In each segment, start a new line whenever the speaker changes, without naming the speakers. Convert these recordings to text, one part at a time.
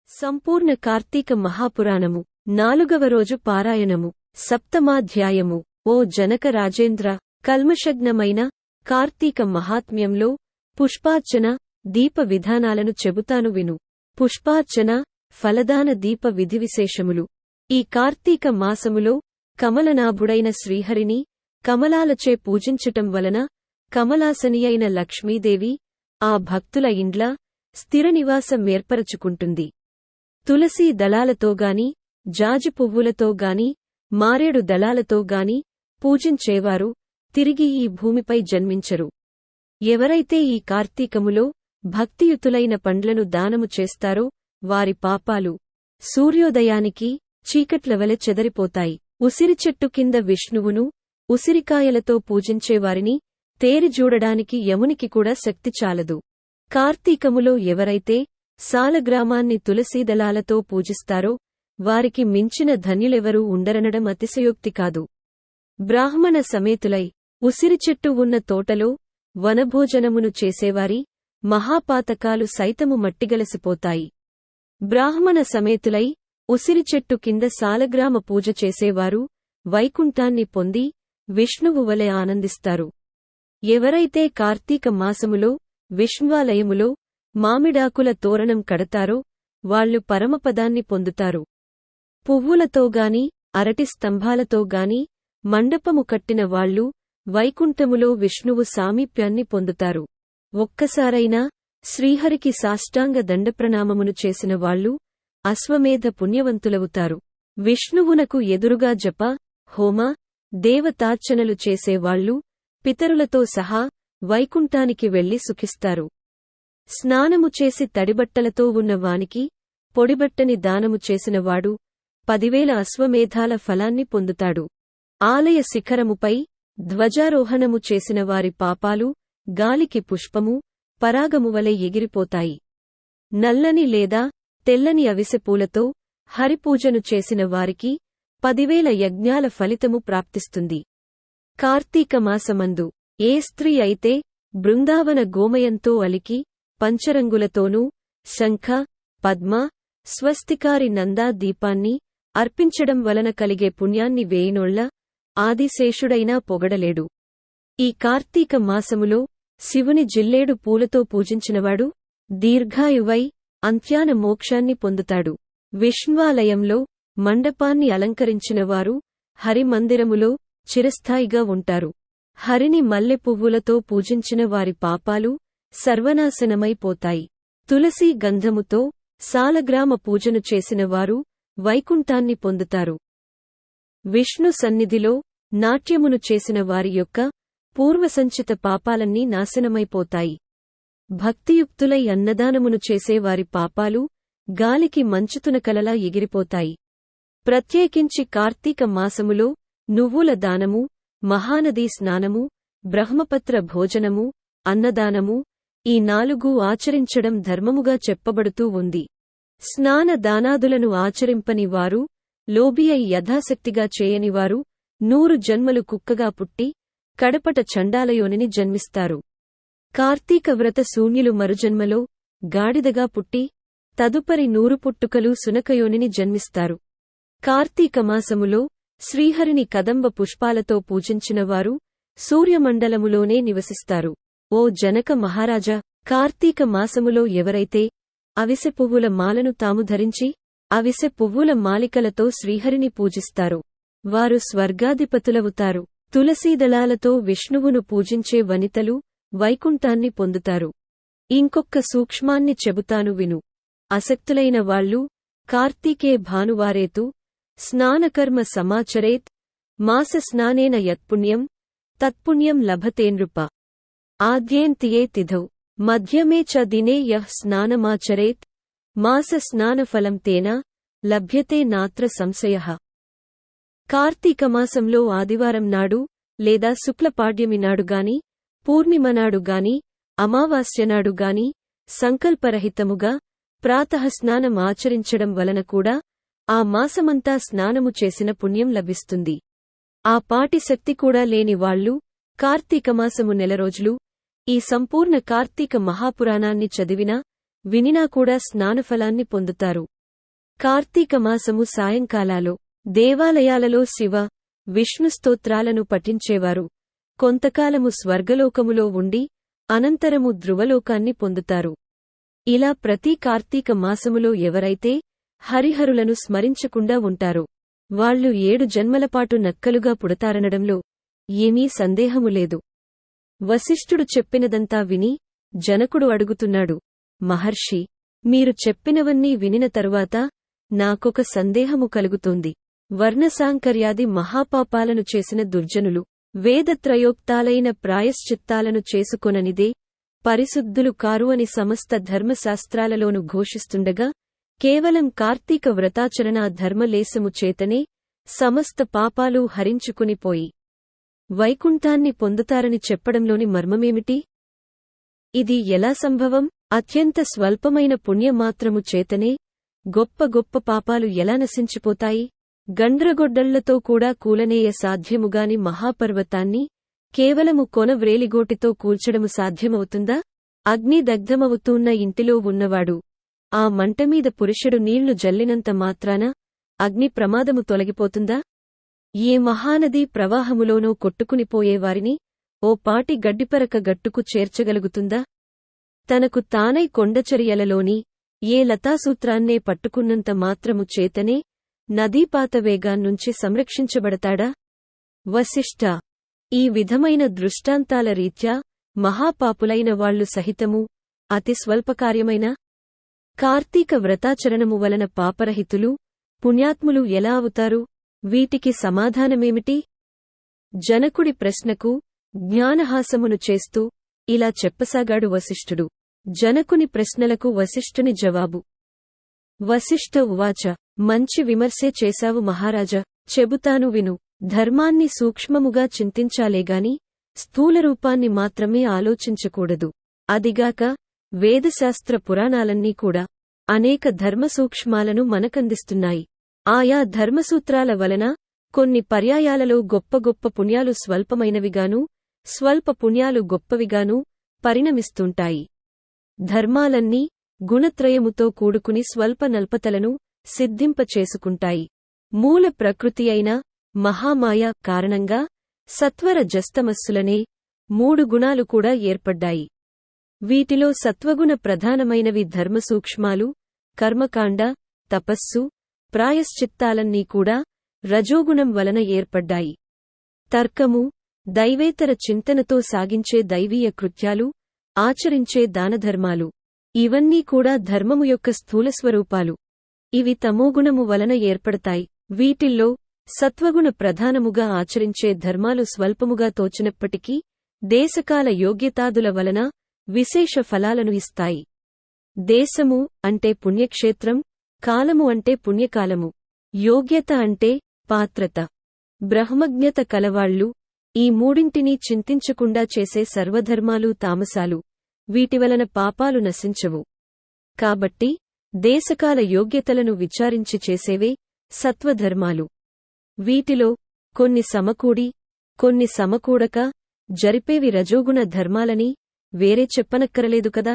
సంపూర్ణ కార్తీక మహాపురాణము 4వ రోజు పారాయణము సప్తమాధ్యాయము. ఓ జనక రాజేంద్ర, కల్మషగ్నమైన కార్తీక మహాత్మ్యంలో పుష్పార్చన దీప విధానాలను చెబుతాను విను. పుష్పార్చన, ఫలదాన దీప విధివిశేషములు. ఈ కార్తీక మాసములో కమలనాభుడైన శ్రీహరిని కమలాలచే పూజించటం వలన కమలాసనియైన లక్ష్మీదేవి ఆ భక్తుల ఇండ్ల స్థిరనివాసమేర్పరచుకుంటుంది. తులసీ దళాలతోగాని, జాజి పువ్వులతోగాని, మారేడు దళాలతోగాని పూజించేవారు తిరిగి ఈ భూమిపై జన్మించరు. ఎవరైతే ఈ కార్తీకములో భక్తియుతులైన పండ్లను దానము చేస్తారో వారి పాపాలు సూర్యోదయానికి చీకట్లవలె చెదరిపోతాయి. ఉసిరిచెట్టు కింద విష్ణువును ఉసిరికాయలతో పూజించేవారిని తేరిజూడడానికి యమునికి కూడా శక్తి చాలదు. కార్తీకములో ఎవరైతే సాలగ్రామాన్ని తులసీదళాలతో పూజిస్తారో వారికి మించిన ధన్యులెవరూ ఉండరనడం అతిశయోక్తి కాదు. బ్రాహ్మణ సమేతులై ఉసిరిచెట్టు ఉన్న తోటలో వనభోజనమును చేసేవారి మహాపాతకాలు సైతము మట్టిగలసిపోతాయి. బ్రాహ్మణ సమేతులై ఉసిరిచెట్టు కింద సాలగ్రామ పూజ చేసేవారు వైకుంఠాన్ని పొంది విష్ణువు వలె ఆనందిస్తారు. ఎవరైతే కార్తీక మాసములో విష్ణువాలయములో మామిడాకుల తోరణం కడతారో వాళ్లు పరమపదాన్ని పొందుతారు. పువ్వులతోగాని, అరటి స్తంభాలతోగాని మండపము కట్టిన వాళ్లు వైకుంఠములో విష్ణువు సామీప్యాన్ని పొందుతారు. ఒక్కసారైనా శ్రీహరికి సాష్టాంగ దండప్రణామమును చేసిన వాళ్లు అశ్వమేధ పుణ్యవంతులవుతారు. విష్ణువునకు ఎదురుగా జప, హోమ, దేవతార్చనలు చేసేవాళ్లు పితరులతో సహా వైకుంఠానికి వెళ్లి సుఖిస్తారు. స్నానము చేసి తడిబట్టలతో ఉన్న వానికి పొడిబట్టని దానము చేసినవాడు 10,000 అశ్వమేధాల ఫలాన్ని పొందుతాడు. ఆలయ శిఖరముపై ధ్వజారోహణము చేసిన వారి పాపాలు గాలికి పుష్పము, పరాగమువలె ఎగిరిపోతాయి. నల్లని లేదా తెల్లని అవిసెపూలతో హరిపూజను చేసిన వారికి 10,000 యజ్ఞాల ఫలితము ప్రాప్తిస్తుంది. కార్తీక మాసమందు ఏ స్త్రీ అయితే బృందావన గోమయంతో అలికి పంచరంగులతోనూ శంఖ, పద్మ, స్వస్తికారి నందా దీపాన్ని అర్పించడం వలన కలిగే పుణ్యాన్ని వేయినోళ్ల ఆదిశేషుడైనా పొగడలేడు. ఈ కార్తీక మాసములో శివుని జిల్లేడు పూలతో పూజించినవాడు దీర్ఘాయువై అంత్యాన మోక్షాన్ని పొందుతాడు. విష్ణువాలయంలో మండపాన్ని అలంకరించినవారు హరిమందిరములో చిరస్థాయిగా ఉంటారు. హరిని మల్లెపువ్వులతో పూజించిన వారి పాపాలు సర్వనాశనమైపోతాయి. తులసీ గంధముతో సాలగ్రామ పూజను చేసిన వారు వైకుంఠాన్ని పొందుతారు. విష్ణు సన్నిధిలో నాట్యమును చేసిన వారి యొక్క పూర్వసంచిత పాపాలన్నీ నాశనమైపోతాయి. భక్తియుక్తులై అన్నదానమును చేసే వారి పాపాలు గాలికి మంచుతునకలలా ఎగిరిపోతాయి. ప్రత్యేకించి కార్తీక మాసములో నువ్వుల దానము, మహానదీ స్నానము, బ్రహ్మపత్ర భోజనము, అన్నదానము ఈ 4 ఆచరించడం ధర్మముగా చెప్పబడుతూ ఉంది. స్నాన దానాదులను ఆచరింపని వారు, లోభి అయి యథాశక్తిగా చేయనివారు 100 జన్మలు కుక్కగా పుట్టి కడపట చండాలయోనిని జన్మిస్తారు. కార్తీక వ్రత శూన్యులు మరుజన్మలో గాడిదగా పుట్టి తదుపరి 100 పుట్టుకలు సునకయోనిని జన్మిస్తారు. కార్తీక మాసములో శ్రీహరిని కదంబ పుష్పాలతో పూజించినవారు సూర్యమండలములోనే నివసిస్తారు. ఓ జనక మహారాజా, కార్తీక మాసములో ఎవరైతే అవిసె పువ్వుల మాలను తాము ధరించి అవిసె పువ్వుల మాలికలతో శ్రీహరిని పూజిస్తారో వారు స్వర్గాధిపతులవుతారు. తులసీదళాలతో విష్ణువును పూజించే వనితలు వైకుంఠాన్ని పొందుతారు. ఇంకొక్క సూక్ష్మాన్ని చెబుతాను విను. అసక్తులైన వాళ్లు కార్తీకే భానువారేతు స్నానకర్మ సమాచరేత్ మాస స్నానేన యత్పుణ్యం తత్పుణ్యం లభతేనృప. ఆద్యేంతియే తిథౌ మధ్యమే చ దినే యః స్నానమాచరేత్ మాస స్నానఫలం తేన లభ్యతే నాత్ర సంశయః. కార్తీకమాసంలో ఆదివారం నాడు లేదా శుక్లపాడ్యమి నాడుగాని, పూర్ణిమనాడుగాని, అమావాస్యనాడుగాని సంకల్పరహితముగా ప్రాతఃస్నానం ఆచరించడం వలన కూడా ఆ మాసమంతా స్నానము చేసిన పుణ్యం లభిస్తుంది. ఆ పాటి శక్తి కూడా లేని వాళ్లు కార్తీకమాసము 1 రోజులు ఈ సంపూర్ణ కార్తీక మహాపురాణాన్ని చదివినా వినినా కూడా స్నానఫలాన్ని పొందుతారు. కార్తీక మాసము సాయంకాలాలో దేవాలయాలలో శివ, విష్ణు స్తోత్రాలను పఠించేవారు కొంతకాలము స్వర్గలోకములో ఉండి అనంతరము ధ్రువలోకాన్ని పొందుతారు. ఇలా ప్రతి కార్తీక మాసములో ఎవరైతే హరిహరులను స్మరించకుండా ఉంటారో వాళ్లు 7 జన్మలపాటు నక్కలుగా పుడతారనడంలో ఏమీ సందేహము లేదు. వశిష్ఠుడు చెప్పినదంతా విని జనకుడు అడుగుతున్నాడు, మహర్షి, మీరు చెప్పినవన్నీ వినిన తరువాత నాకొక సందేహము కలుగుతోంది. వర్ణసాంకర్యాది మహాపాపాలను చేసిన దుర్జనులు వేదత్రయోక్తాలైన ప్రాయశ్చిత్తాలను చేసుకొననిదే పరిశుద్ధులు కారు అని సమస్త ధర్మశాస్త్రాలలోనూ ఘోషిస్తుండగా కేవలం కార్తీక వ్రతాచరణా ధర్మలేశము చేతనే సమస్త పాపాలు హరించుకునిపోయి వైకుంఠాన్ని పొందుతారని చెప్పడంలోని మర్మమేమిటి? ఇది ఎలా సంభవం? అత్యంత స్వల్పమైన పుణ్యమాత్రము చేతనే గొప్ప గొప్ప పాపాలు ఎలా నశించిపోతాయి? గండ్రగొడ్డళ్లతో కూడా కూలనేయ సాధ్యముగాని మహాపర్వతాన్ని కేవలము కొన వ్రేలిగోటితో కూల్చడము సాధ్యమవుతుందా? అగ్ని దగ్ధమవుతూన్న ఇంటిలో ఉన్నవాడు ఆ మంటమీద పురుషుడు నీళ్లు జల్లినంత మాత్రాన అగ్ని ప్రమాదము తొలగిపోతుందా? ఏ మహానదీ ప్రవాహములోనో కొట్టుకునిపోయేవారిని ఓ పాటి గడ్డిపరక గట్టుకు చేర్చగలుగుతుందా? తనకు తానై కొండచరియలలోని ఏ లతాసూత్రాన్నే పట్టుకున్నంత మాత్రము చేతనే నదీపాతవేగాన్నుంచి సంరక్షించబడతాడా? వశిష్ఠ, ఈ విధమైన దృష్టాంతాల రీత్యా మహాపాపులైన వాళ్లు సహితము అతి స్వల్పకార్యమైన కార్తీక వ్రతాచరణము వలన పాపరహితులు, పుణ్యాత్ములు ఎలా అవుతారు? వీటికి సమాధానమేమిటి? జనకుడి ప్రశ్నకు జ్ఞానహాసమును చేస్తూ ఇలా చెప్పసాగాడు వశిష్ఠుడు. జనకుని ప్రశ్నలకు వశిష్ఠుని జవాబు. వశిష్ఠ ఉవాచ, మంచి విమర్శే చేశావు మహారాజా, చెబుతాను విను. ధర్మాన్ని సూక్ష్మముగా చింతించాలేగాని స్థూలరూపాన్ని మాత్రమే ఆలోచించకూడదు. అదిగాక వేదశాస్త్ర పురాణాలన్నీ కూడా అనేక ధర్మసూక్ష్మాలను మనకందిస్తున్నాయి. ఆయా ధర్మసూత్రాల వలన కొన్ని పర్యాయాలలో గొప్ప గొప్ప పుణ్యాలు స్వల్పమైనవిగానూ స్వల్ప పుణ్యాలు గొప్పవిగానూ పరిణమిస్తుంటాయి. ధర్మాలన్నీ గుణత్రయముతో కూడుకుని స్వల్ప నల్పతలను సిద్ధింపచేసుకుంటాయి. మూల ప్రకృతి అయిన మహామాయ కారణంగా సత్వర జస్తమస్సులనే 3 గుణాలు కూడా ఏర్పడ్డాయి. వీటిలో సత్వగుణ ప్రధానమైనవి ధర్మసూక్ష్మాలు, కర్మకాండ, తపస్సు, ప్రాయశ్చిత్తాలన్నీ కూడా రజోగుణం వలన ఏర్పడ్డాయి. తర్కము, దైవేతర చింతనతో సాగించే దైవీయ కృత్యాలు, ఆచరించే దానధర్మాలు ఇవన్నీ కూడా ధర్మము యొక్క స్థూలస్వరూపాలు. ఇవి తమోగుణము వలన ఏర్పడతాయి. వీటిల్లో సత్వగుణ ప్రధానముగా ఆచరించే ధర్మాలు స్వల్పముగా తోచినప్పటికీ దేశకాల యోగ్యతాదుల వలన విశేష ఫలాలను ఇస్తాయి. దేశము అంటే పుణ్యక్షేత్రం, కాలము అంటే పుణ్యకాలము, యోగ్యత అంటే పాత్రత, బ్రహ్మజ్ఞత కలవాళ్లు ఈ మూడింటినీ చింతించకుండా చేసే సర్వధర్మాలు తామసాలు. వీటివలన పాపాలు నశించవు. కాబట్టి దేశకాల యోగ్యతలను విచారించి చేసేవే సత్వధర్మాలు. వీటిలో కొన్ని సమకూడి కొన్ని సమకూడక జరిపేవి రజోగుణ ధర్మాలని వేరే చెప్పనక్కరలేదు కదా.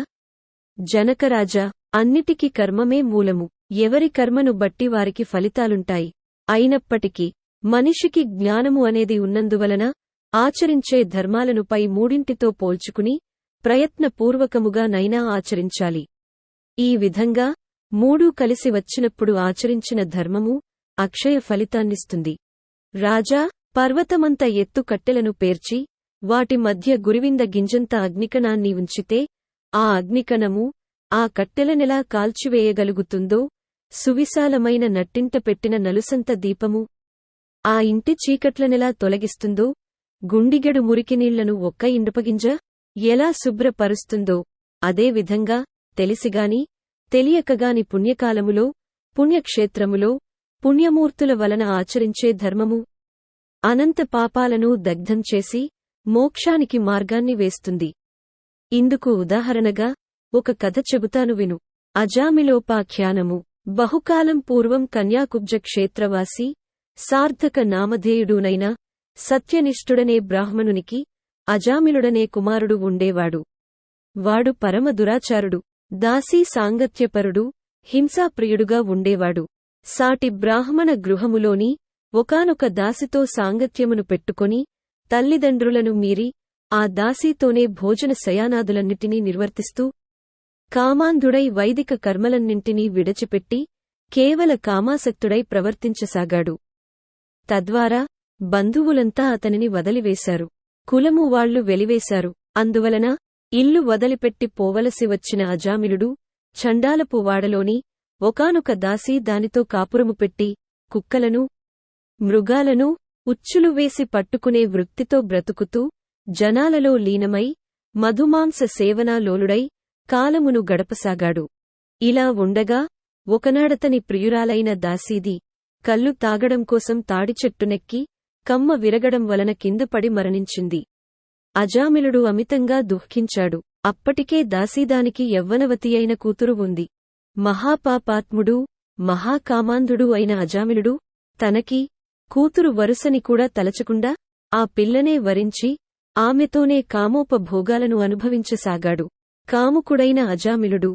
జనకరాజా, అన్నిటికీ కర్మమే మూలము. ఎవరి కర్మను బట్టి వారికి ఫలితాలుంటాయి. అయినప్పటికీ మనిషికి జ్ఞానము అనేది ఉన్నందువలన ఆచరించే ధర్మాలను పై మూడింటితో పోల్చుకుని ప్రయత్నపూర్వకముగా నైనా ఆచరించాలి. ఈ విధంగా 3 కలిసి వచ్చినప్పుడు ఆచరించిన ధర్మము అక్షయ ఫలితాన్నిస్తుంది. రాజా, పర్వతమంత ఎత్తు కట్టెలను పేర్చి వాటి మధ్య గురివింద గింజంత అగ్నికణాన్ని ఉంచితే ఆ అగ్నికణము ఆ కట్టెలనెలా కాల్చివేయగలుగుతుందో, సువిశాలమైన నట్టింట పెట్టిన నలుసంత దీపము ఆ ఇంటి చీకట్లనెలా తొలగిస్తుందో, గుండిగెడు మురికినీళ్లను ఒక్క ఇండుపగింజ ఎలా శుభ్రపరుస్తుందో, అదేవిధంగా తెలిసిగాని తెలియకగాని పుణ్యకాలములో పుణ్యక్షేత్రములో పుణ్యమూర్తుల వలన ఆచరించే ధర్మము అనంత పాపాలను దగ్ధం చేసి మోక్షానికి మార్గాన్ని వేస్తుంది. ఇందుకు ఉదాహరణగా ఒక కథ చెబుతాను విను. అజామిలోపాఖ్యానము. బహుకాలం పూర్వం కన్యాకుబ్జ క్షేత్రవాసి సార్థక నామధేయుడునైన సత్యనిష్ఠుడనే బ్రాహ్మణునికి అజామిలుడనే కుమారుడు ఉండేవాడు. వాడు పరమ దురాచారుడు, దాసీ సాంగత్యపరుడు, హింసాప్రియుడుగా ఉండేవాడు. సాటి బ్రాహ్మణ గృహములోని ఒకానొక దాసితో సాంగత్యమును పెట్టుకొని తల్లిదండ్రులను మీరి ఆ దాసీతోనే భోజన శయానాదులన్నిటినీ నిర్వర్తిస్తూ కామాంధుడై వైదిక కర్మలన్నింటినీ విడచిపెట్టి కేవల కామాసక్తుడై ప్రవర్తించసాగాడు. తద్వారా బంధువులంతా అతనిని వదిలివేశారు. కులము వాళ్లు వెలివేశారు. అందువలన ఇల్లు వదిలిపెట్టి పోవలసి వచ్చిన అజామిలుడు చండాలపు వాడలోని ఒకానొక దాసీ దానితో కాపురము పెట్టి కుక్కలను మృగాలను ఉచ్చులు వేసి పట్టుకునే వృత్తితో బ్రతుకుతూ జనాలలో లీనమై మధుమాంస సేవనాలోలుడై కాలమును గడపసాగాడు. ఇలా ఉండగా ఒకనాడతని ప్రియురాలైన దాసీది కల్లు తాగడం కోసం తాడిచెట్టునెక్కి కమ్మ విరగడం వలన కిందపడి మరణించింది. అజామిలుడు అమితంగా దుఃఖించాడు. అప్పటికే దాసీదానికి యవ్వనవతి అయిన కూతురు ఉంది. మహాపాపాత్ముడు మహాకామాంధుడు అయిన అజామిలుడు తనకి కూతురు వరుసని కూడా తలచకుండా ఆ పిల్లనే వరించి ఆమెతోనే కామోపభోగాలను అనుభవించసాగాడు. కాముకుడైన అజామిలుడు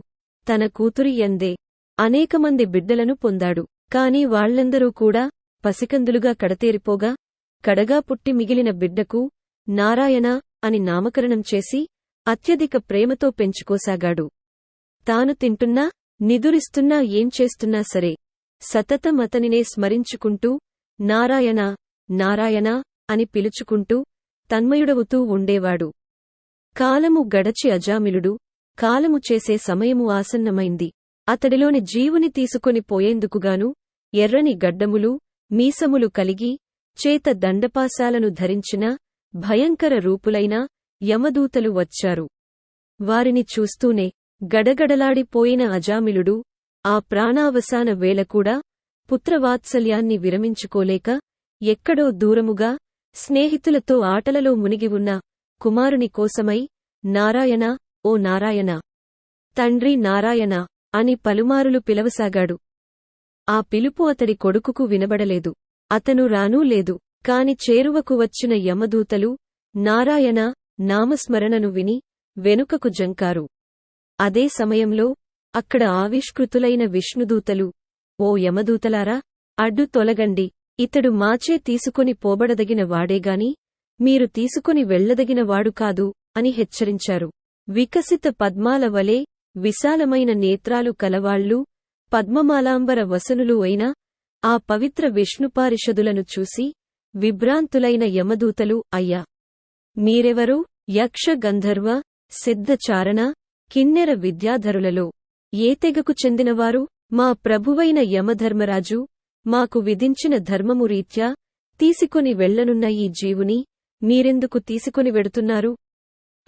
తన కూతురి యందే అనేకమంది బిడ్డలను పొందాడు. కాని వాళ్లందరూ కూడా పసికందులుగా కడతేరిపోగా కడగా పుట్టి మిగిలిన బిడ్డకు నారాయణ అని నామకరణం చేసి అత్యధిక ప్రేమతో పెంచుకోసాగాడు. తాను తింటున్నా నిదురిస్తున్నా ఏం చేస్తున్నా సరే సతతం అతనినే స్మరించుకుంటూ నారాయణ నారాయణ అని పిలుచుకుంటూ తన్మయుడవుతూ ఉండేవాడు. కాలము గడచి అజామిలుడు కాలము చేసే సమయము ఆసన్నమైంది. అతడిలోని జీవుని తీసుకొని పోయేందుకుగాను ఎర్రని గడ్డములు మీసములు కలిగి చేత దండపాశాలను ధరించిన భయంకర రూపులైన యమదూతలు వచ్చారు. వారిని చూస్తూనే గడగడలాడిపోయిన అజామిలుడు ఆ ప్రాణావసాన వేళకూడా పుత్రవాత్సల్యాన్ని విరమించుకోలేక ఎక్కడో దూరముగా స్నేహితులతో ఆటలలో మునిగి ఉన్న కుమారుని కోసమై నారాయణ ఓ నారాయణ తండ్రి నారాయణ అని పలుమారులు పిలవసాగాడు. ఆ పిలుపు అతడి కొడుకుకు వినబడలేదు. అతను రానూ లేదు. కాని చేరువకు వచ్చిన యమదూతలు నారాయణ నామస్మరణను విని వెనుకకు జంకారు. అదే సమయంలో అక్కడ ఆవిష్కృతులైన విష్ణుదూతలు ఓ యమదూతలారా, అడ్డు తొలగండి, ఇతడు మాచే తీసుకొని పోబడదగిన వాడేగాని మీరు తీసుకొని వెళ్లదగినవాడు కాదు అని హెచ్చరించారు. వికసిత పద్మాల వలె విశాలమైన నేత్రాలు కలవాళ్లు పద్మమాలాంబర వసనులు అయిన ఆ పవిత్ర విష్ణుపారిషదులను చూసి విభ్రాంతులైన యమదూతలు అయ్యా, మీరెవరు? యక్ష గంధర్వ సిద్ధచారణ కిన్నెర విద్యాధరులలో ఏ తెగకు చెందినవారు? మా ప్రభువైన యమధర్మరాజు మాకు విధించిన ధర్మము రీత్యా తీసుకొని వెళ్లనున్న ఈ జీవుని మీరెందుకు తీసుకొని వెడుతున్నారు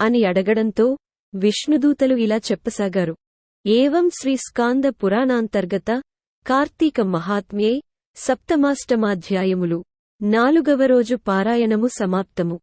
అని అడగడంతో విష్ణుదూతలు ఇలా చెప్పసాగారు. ఏవం శ్రీ స్కాంద పురాణాంతర్గత కార్తీక మహాత్మ్యే సప్తమాష్టమాధ్యాయములు 4వ రోజు పారాయణము సమాప్తము.